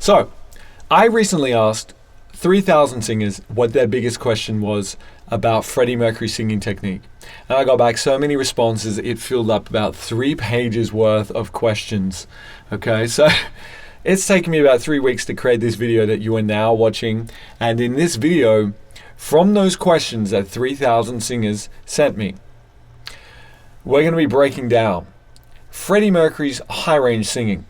So, I recently asked 3,000 singers what their biggest question was about Freddie Mercury's singing technique. And I got back so many responses, it filled up about 3 pages worth of questions. Okay, so it's taken me about 3 weeks to create this video that you are now watching. And in this video, from those questions that 3,000 singers sent me, we're going to be breaking down Freddie Mercury's high range singing,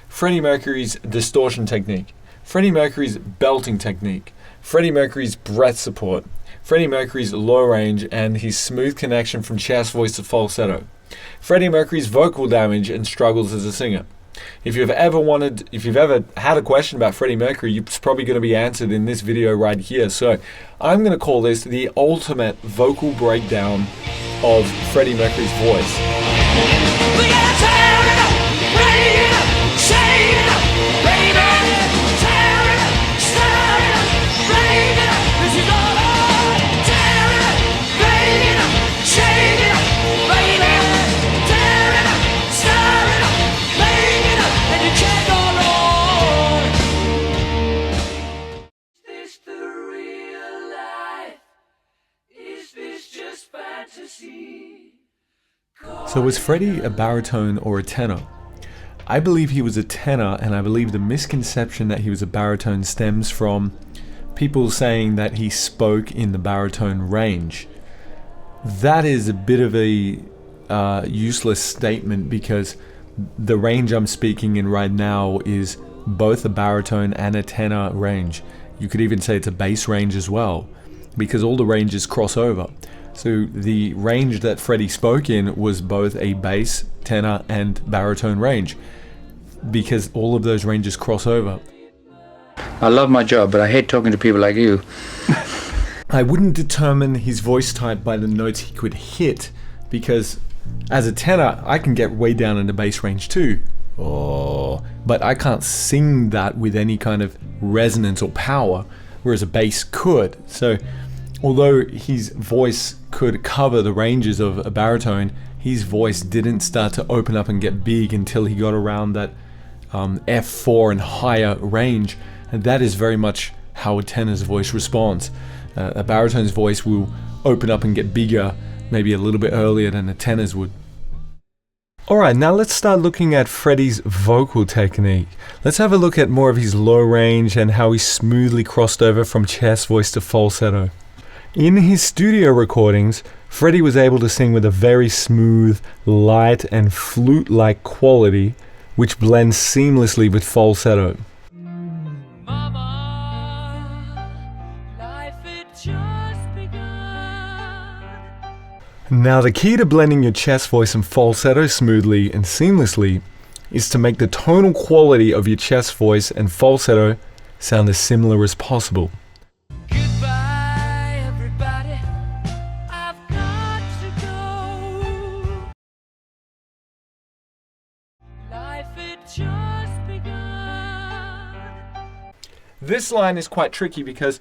Freddie Mercury's distortion technique, Freddie Mercury's belting technique, Freddie Mercury's breath support, Freddie Mercury's low range and his smooth connection from chest voice to falsetto, Freddie Mercury's vocal damage and struggles as a singer. If you've ever had a question about Freddie Mercury, it's probably going to be answered in this video right here. So I'm going to call this the ultimate vocal breakdown of Freddie Mercury's voice. So was Freddie a baritone or a tenor? I believe he was a tenor, and I believe the misconception that he was a baritone stems from people saying that he spoke in the baritone range. That is a bit of a useless statement, because the range I'm speaking in right now is both a baritone and a tenor range. You could even say it's a bass range as well, because all the ranges cross over. So the range that Freddie spoke in was both a bass, tenor, and baritone range, because all of those ranges cross over. I love my job, but I hate talking to people like you. I wouldn't determine his voice type by the notes he could hit, because as a tenor, I can get way down in the bass range too. Oh, but I can't sing that with any kind of resonance or power, whereas a bass could. So although his voice could cover the ranges of a baritone, his voice didn't start to open up and get big until he got around that F4 and higher range. And that is very much how a tenor's voice responds. A baritone's voice will open up and get bigger maybe a little bit earlier than a tenor's would. Alright, now let's start looking at Freddie's vocal technique. Let's have a look at more of his low range and how he smoothly crossed over from chest voice to falsetto. In his studio recordings, Freddie was able to sing with a very smooth, light and flute-like quality, which blends seamlessly with falsetto. Mama, life had just begun. Now the key to blending your chest voice and falsetto smoothly and seamlessly is to make the tonal quality of your chest voice and falsetto sound as similar as possible. This line is quite tricky because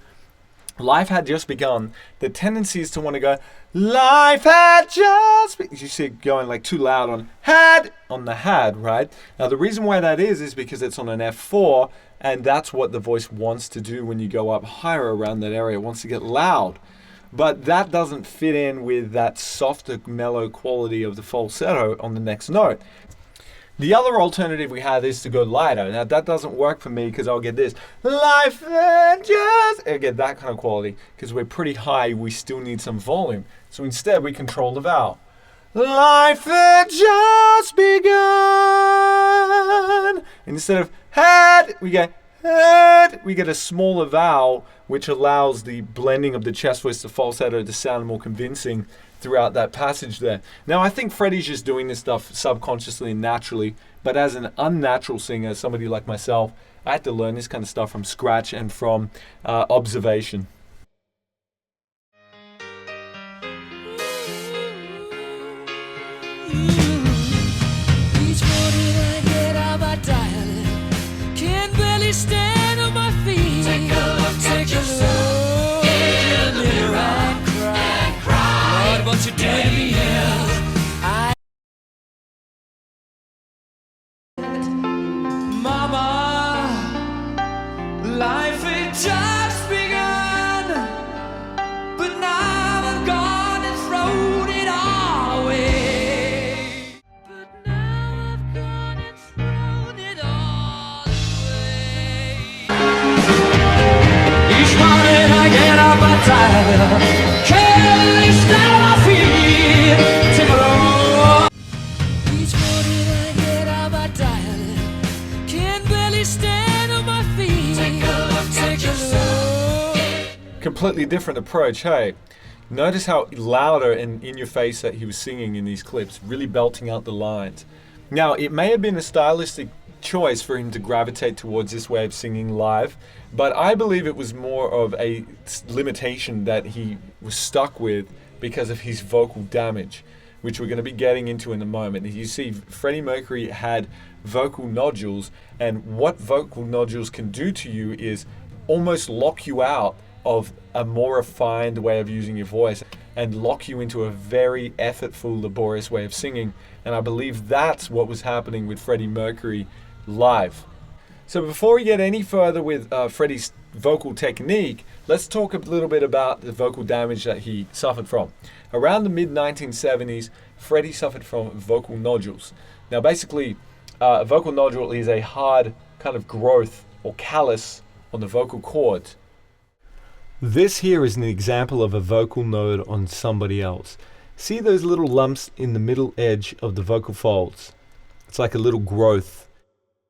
life had just begun. The tendency is to want to go, life had just begun. You see it going like too loud on had, on the had, right? Now the reason why that is because it's on an F4, and that's what the voice wants to do when you go up higher around that area. It wants to get loud. But that doesn't fit in with that softer, mellow quality of the falsetto on the next note. The other alternative we have is to go lighter. Now that doesn't work for me because I'll get this life and just, I get that kind of quality because we're pretty high. We still need some volume. So instead we control the vowel. Life had just begun. And instead of had, we get had. We get a smaller vowel, which allows the blending of the chest voice to falsetto to sound more convincing throughout that passage there. Now I think Freddie's just doing this stuff subconsciously and naturally, but as an unnatural singer, somebody like myself, I had to learn this kind of stuff from scratch and from observation. Each morning I get out my dialect, can barely stand on my feet. Take a look at yourself in the mirror and cry. Lord, what you doing to me? Mama, dial. Can't really stand on my feet. Take a look. Each morning I get out my dial. Can't barely stand on my feet. Take a look, take a look. Completely different approach, hey? Notice how louder and in your face that he was singing in these clips, really belting out the lines. Now, it may have been a stylistic choice for him to gravitate towards this way of singing live, but I believe it was more of a limitation that he was stuck with because of his vocal damage, which we're going to be getting into in a moment. You see, Freddie Mercury had vocal nodules, and what vocal nodules can do to you is almost lock you out of a more refined way of using your voice and lock you into a very effortful, laborious way of singing. And I believe that's what was happening with Freddie Mercury live. So before we get any further with Freddie's vocal technique, let's talk a little bit about the vocal damage that he suffered from. Around the mid-1970s, Freddie suffered from vocal nodules. Now basically, a vocal nodule is a hard kind of growth or callus on the vocal cords. This here is an example of a vocal node on somebody else. See those little lumps in the middle edge of the vocal folds? It's like a little growth.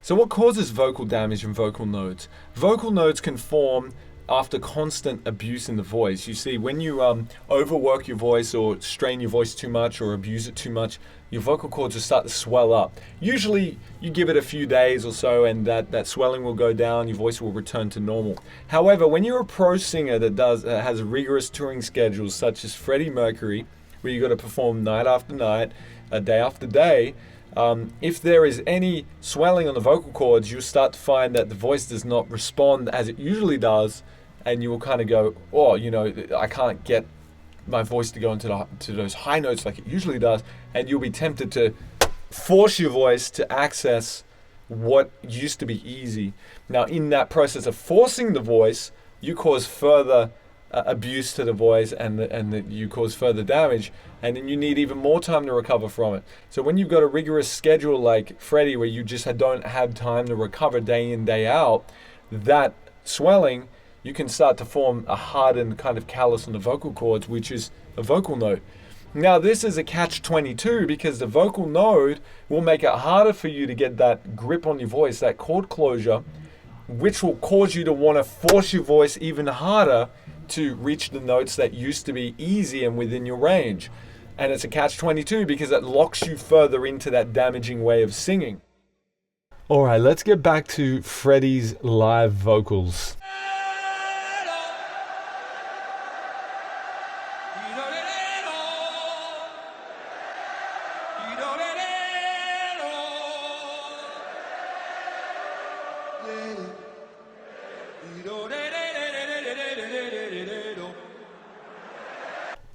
So what causes vocal damage in vocal nodes? Vocal nodes can form after constant abuse in the voice. You see, when you overwork your voice or strain your voice too much or abuse it too much, your vocal cords will start to swell up. Usually you give it a few days or so and that swelling will go down, your voice will return to normal. However, when you're a pro singer that has rigorous touring schedules such as Freddie Mercury, where you got to perform night after night, day after day, if there is any swelling on the vocal cords, you'll start to find that the voice does not respond as it usually does, and you will kind of go, oh, you know, I can't get my voice to go into those high notes like it usually does, and you'll be tempted to force your voice to access what used to be easy. Now, in that process of forcing the voice, you cause further abuse to the voice, and you cause further damage, and then you need even more time to recover from it. So when you've got a rigorous schedule like Freddie, where you just don't have time to recover day in, day out, that swelling, you can start to form a hardened kind of callus on the vocal cords, which is a vocal node. Now, this is a catch-22 because the vocal node will make it harder for you to get that grip on your voice, that chord closure, which will cause you to want to force your voice even harder to reach the notes that used to be easy and within your range. And it's a catch-22 because it locks you further into that damaging way of singing. All right, let's get back to Freddie's live vocals.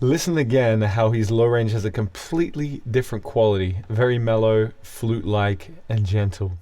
Listen again how his low range has a completely different quality, very mellow, flute-like, and gentle.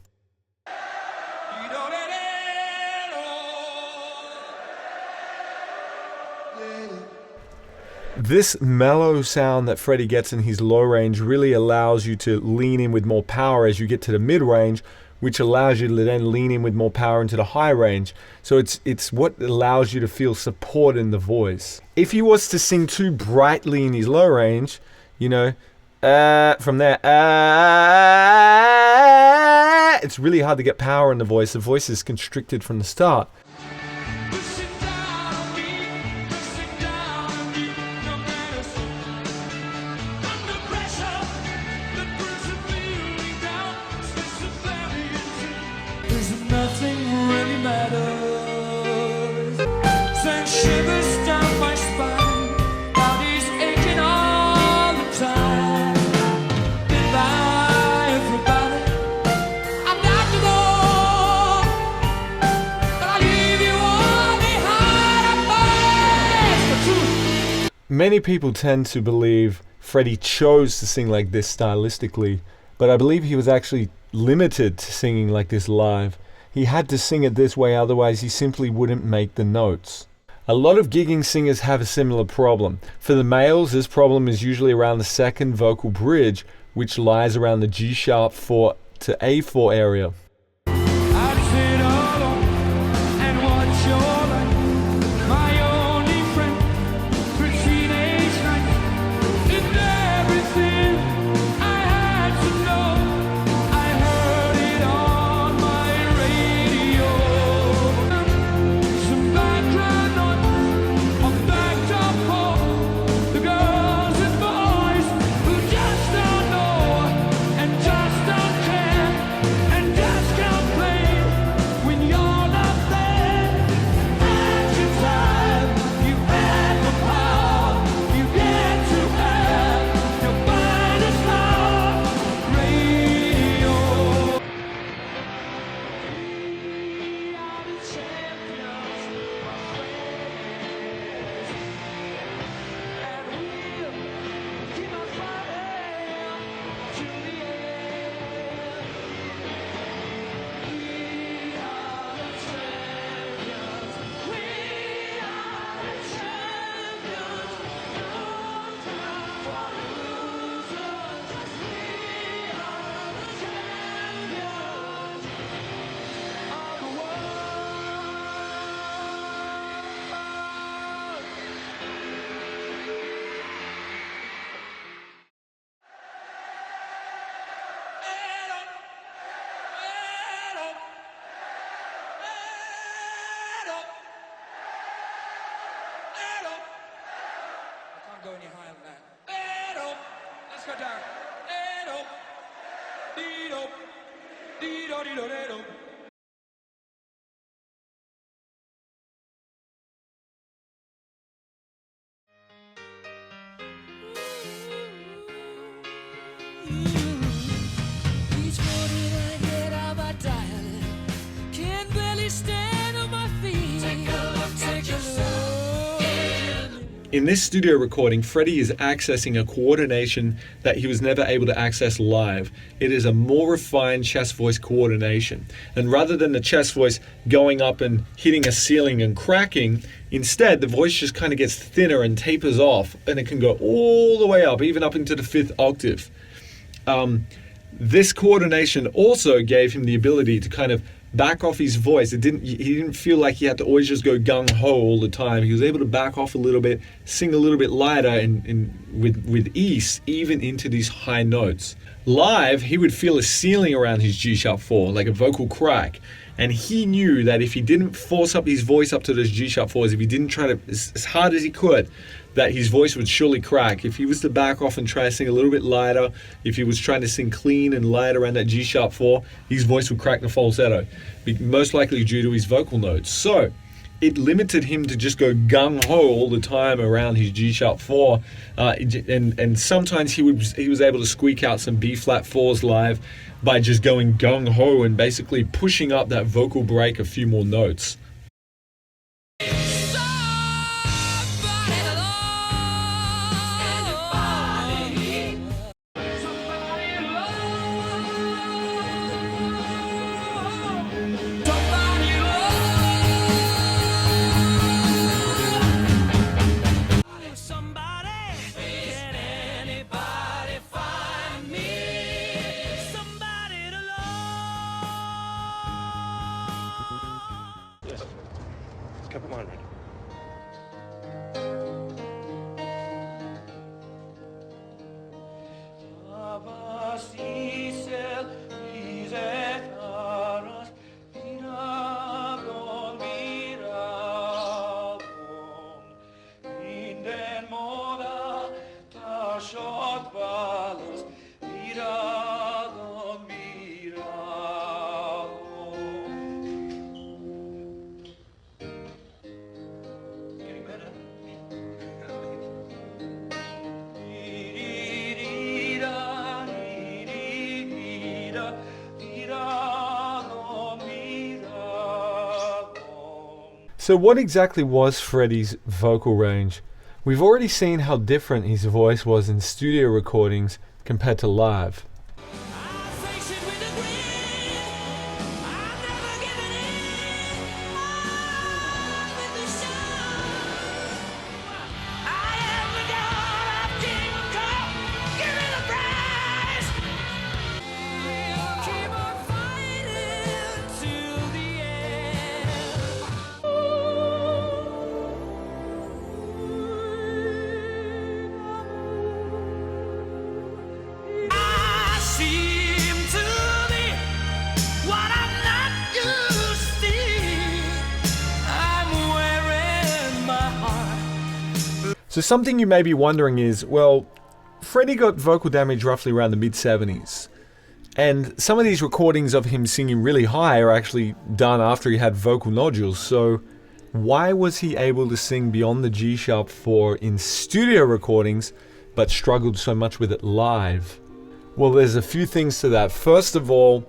This mellow sound that Freddie gets in his low range really allows you to lean in with more power as you get to the mid-range, which allows you to then lean in with more power into the high range. So it's what allows you to feel support in the voice. If he was to sing too brightly in his low range, you know, from there, it's really hard to get power in the voice. The voice is constricted from the start. Many people tend to believe Freddie chose to sing like this stylistically, but I believe he was actually limited to singing like this live. He had to sing it this way, otherwise he simply wouldn't make the notes. A lot of gigging singers have a similar problem. For the males, this problem is usually around the second vocal bridge, which lies around the G-sharp 4 to A4 area. stand on my feet. Take a look, take a look. In this studio recording, Freddie is accessing a coordination that he was never able to access live. It is a more refined chest voice coordination. And rather than the chest voice going up and hitting a ceiling and cracking, instead the voice just kind of gets thinner and tapers off, and it can go all the way up, even up into the 5th octave. This coordination also gave him the ability to kind of back off his voice. He didn't feel like he had to always just go gung-ho all the time. He was able to back off a little bit, sing a little bit lighter and with ease, even into these high notes. Live, he would feel a ceiling around his G-sharp 4, like a vocal crack. And he knew that if he didn't force up his voice up to those G-sharp 4s, if he didn't try to, as hard as he could, that his voice would surely crack. If he was to back off and try to sing a little bit lighter, if he was trying to sing clean and light around that G-sharp 4, his voice would crack the falsetto, most likely due to his vocal notes. So it limited him to just go gung-ho all the time around his G-sharp 4, and sometimes he was able to squeak out some B-flat 4s live by just going gung-ho and basically pushing up that vocal break a few more notes. Cup of wine ready. So what exactly was Freddie's vocal range? We've already seen how different his voice was in studio recordings compared to live. So something you may be wondering is, well, Freddie got vocal damage roughly around the mid-70s. And some of these recordings of him singing really high are actually done after he had vocal nodules. So why was he able to sing beyond the G-sharp 4 in studio recordings, but struggled so much with it live? Well, there's a few things to that. First of all,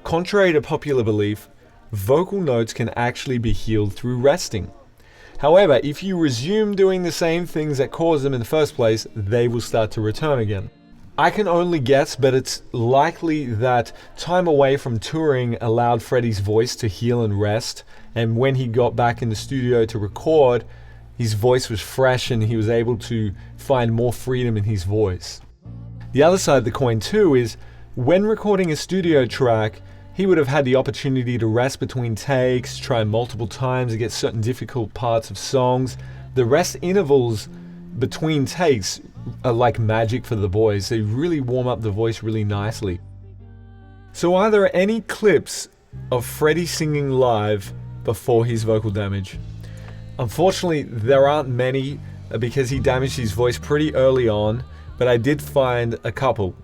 contrary to popular belief, vocal notes can actually be healed through resting. However, if you resume doing the same things that caused them in the first place, they will start to return again. I can only guess, but it's likely that time away from touring allowed Freddie's voice to heal and rest, and when he got back in the studio to record, his voice was fresh and he was able to find more freedom in his voice. The other side of the coin too is, when recording a studio track, he would have had the opportunity to rest between takes, try multiple times to get certain difficult parts of songs. The rest intervals between takes are like magic for the boys. They really warm up the voice really nicely. So are there any clips of Freddie singing live before his vocal damage? Unfortunately, there aren't many because he damaged his voice pretty early on, but I did find a couple.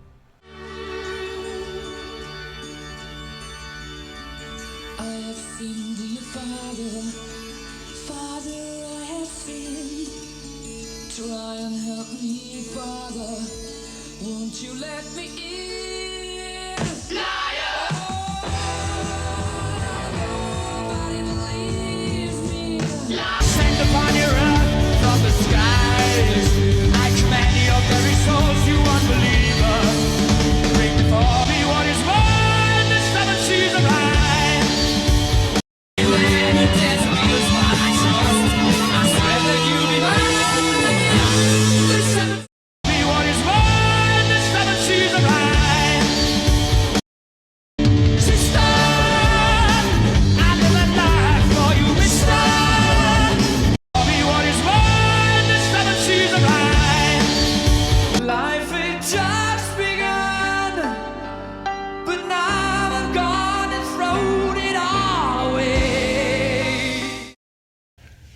Try and help me, Father. Won't you let me in? Liar!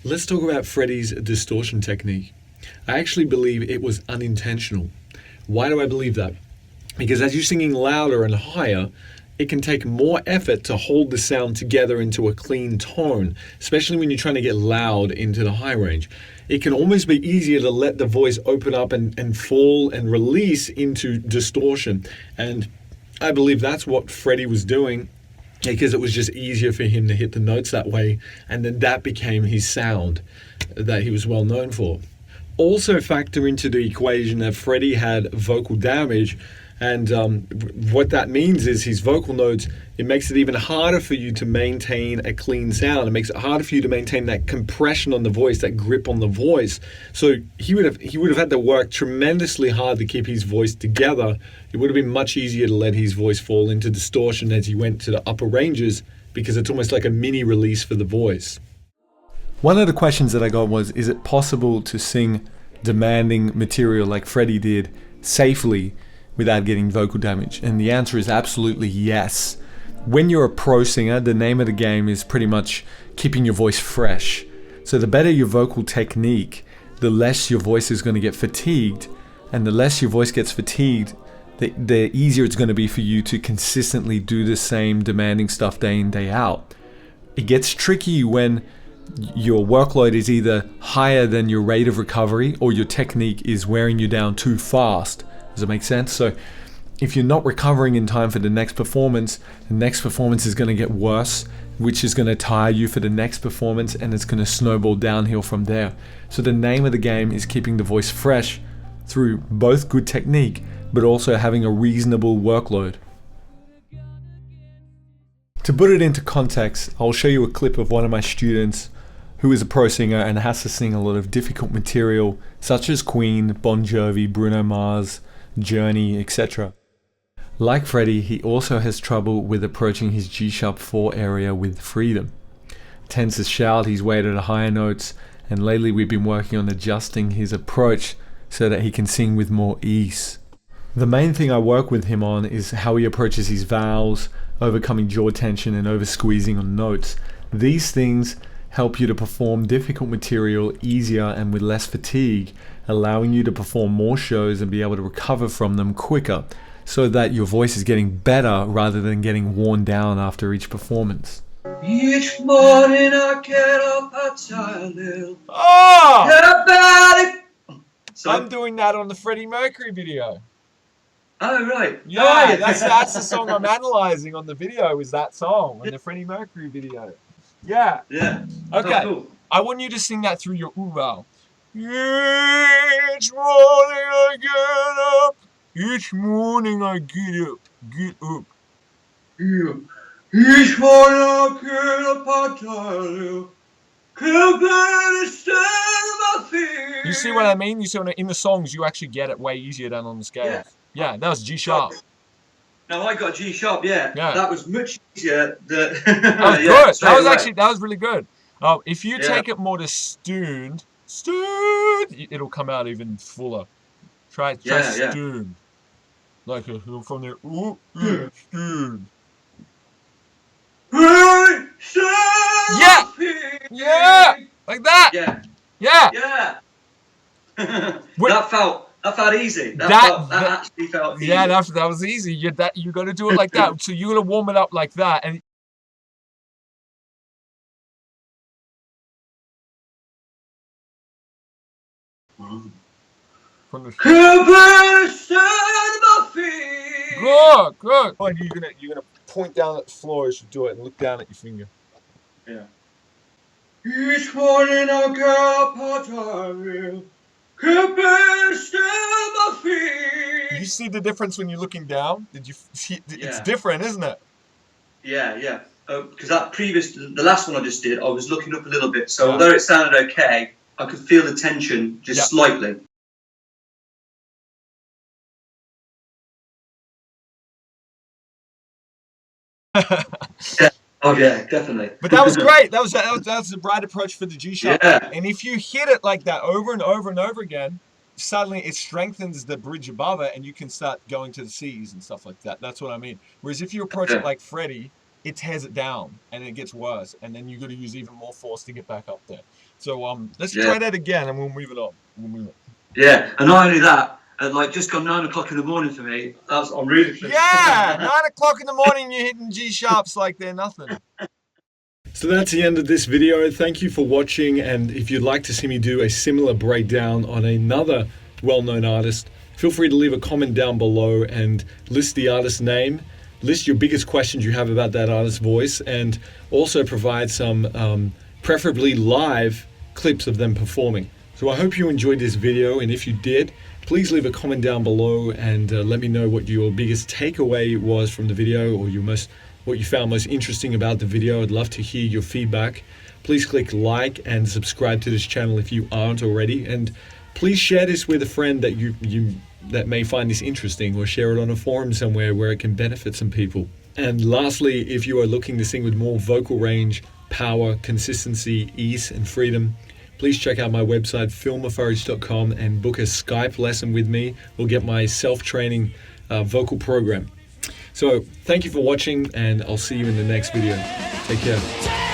Let's talk about Freddie's distortion technique. I actually believe it was unintentional. Why do I believe that? Because as you're singing louder and higher, it can take more effort to hold the sound together into a clean tone, especially when you're trying to get loud into the high range. It can almost be easier to let the voice open up and fall and release into distortion. And I believe that's what Freddie was doing, because it was just easier for him to hit the notes that way, and then that became his sound that he was well known for. Also factor into the equation that Freddie had vocal damage, and what that means is his vocal nodes, it makes it even harder for you to maintain a clean sound. It makes it harder for you to maintain that compression on the voice, that grip on the voice. So he would have had to work tremendously hard to keep his voice together. It would have been much easier to let his voice fall into distortion as he went to the upper ranges, because it's almost like a mini release for the voice. One of the questions that I got was, is it possible to sing demanding material like Freddie did safely without getting vocal damage? And the answer is absolutely yes. When you're a pro singer, the name of the game is pretty much keeping your voice fresh. So the better your vocal technique, the less your voice is going to get fatigued. And the less your voice gets fatigued, the easier it's going to be for you to consistently do the same demanding stuff day in, day out. It gets tricky when your workload is either higher than your rate of recovery, or your technique is wearing you down too fast. Does it make sense? So if you're not recovering in time for the next performance is going to get worse, which is going to tire you for the next performance, and it's going to snowball downhill from there. So the name of the game is keeping the voice fresh through both good technique, but also having a reasonable workload. To put it into context, I'll show you a clip of one of my students who is a pro singer and has to sing a lot of difficult material such as Queen, Bon Jovi, Bruno Mars, Journey, etc. Like Freddie, he also has trouble with approaching his G-sharp 4 area with freedom. Tends to shout his way to the higher notes, and lately we've been working on adjusting his approach so that he can sing with more ease. The main thing I work with him on is how he approaches his vowels, overcoming jaw tension and over squeezing on notes. These things help you to perform difficult material easier and with less fatigue, allowing you to perform more shows and be able to recover from them quicker, so that your voice is getting better rather than getting worn down after each performance. Each morning I get up, I tie a little. Oh! So, I'm doing that on the Freddie Mercury video. Oh, right. Yeah, that's the song I'm analyzing on the video, is that song on the Freddie Mercury video. Yeah. Yeah. Okay. Oh, cool. I want you to sing that through your ooh vowel. Each morning I get up. Each morning I get up. Get up. Yeah. Each morning I get up, I tie a little. Can't bear to stand my feet. You see what I mean? You see when in the songs you actually get it way easier than on the scales. Yeah, that was G sharp. No, I got G sharp, yeah. That was much easier. That was good. That was really good. If you take it more to stooned, it'll come out even fuller. Try stooned. Like from there, stooned. Yeah, like that. Yeah. That felt easy. That actually felt easy. Yeah, that was easy. You got to do it like that. So you're gonna warm it up like that, and from the good. And you're gonna point down at the floor as you do it, and look down at your finger. Yeah. Each morning I get up, I tie. Can't bear to stand my feet. You see the difference when you're looking down? Did you see? It's different, isn't it? Yeah. Because the last one I just did, I was looking up a little bit. So although it sounded okay, I could feel the tension just slightly. Yeah. Oh yeah, definitely. But that was great. That was the right approach for the G sharp. Yeah. And if you hit it like that over and over and over again, suddenly it strengthens the bridge above it, and you can start going to the C's and stuff like that. That's what I mean. Whereas if you approach it like Freddie, it tears it down and it gets worse, and then you got to use even more force to get back up there. So let's try that again, and we'll move it on. Yeah, and not only that, at like just gone 9 o'clock in the morning for me. I'm really pleased. Yeah, 9 o'clock in the morning, you're hitting G sharps like they're nothing. So that's the end of this video. Thank you for watching, and if you'd like to see me do a similar breakdown on another well-known artist, feel free to leave a comment down below and list the artist's name, list your biggest questions you have about that artist's voice, and also provide some preferably live clips of them performing. So I hope you enjoyed this video, and if you did, please leave a comment down below and let me know what your biggest takeaway was from the video, or what you found most interesting about the video. I'd love to hear your feedback. Please click like and subscribe to this channel if you aren't already, and please share this with a friend that that may find this interesting, or share it on a forum somewhere where it can benefit some people. And lastly, if you are looking to sing with more vocal range, power, consistency, ease, and freedom, please check out my website, Moufarrege.com, and book a Skype lesson with me, or get my self-training vocal program. So thank you for watching, and I'll see you in the next video. Take care.